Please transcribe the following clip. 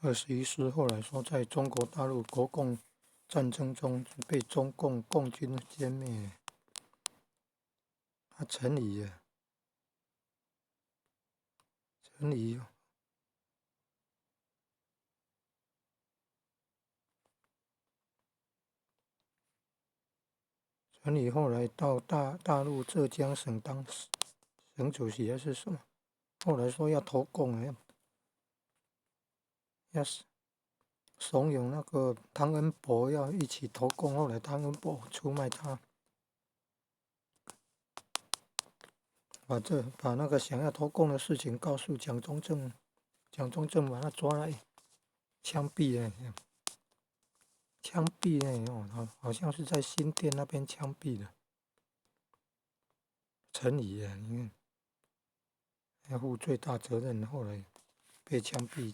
21世后来说，在中国大陆国共战争中被中共共军歼灭。他陈仪后来到大陆浙江省当省主席还是什么？后来说要投共要怂恿那个汤恩伯要一起投共，后来汤恩伯出卖他，把那个想要投共的事情告诉蒋中正，蒋中正把他抓来枪毙了，好像是在新店那边枪毙的。陈仪你看要负最大责任，后来被枪毙。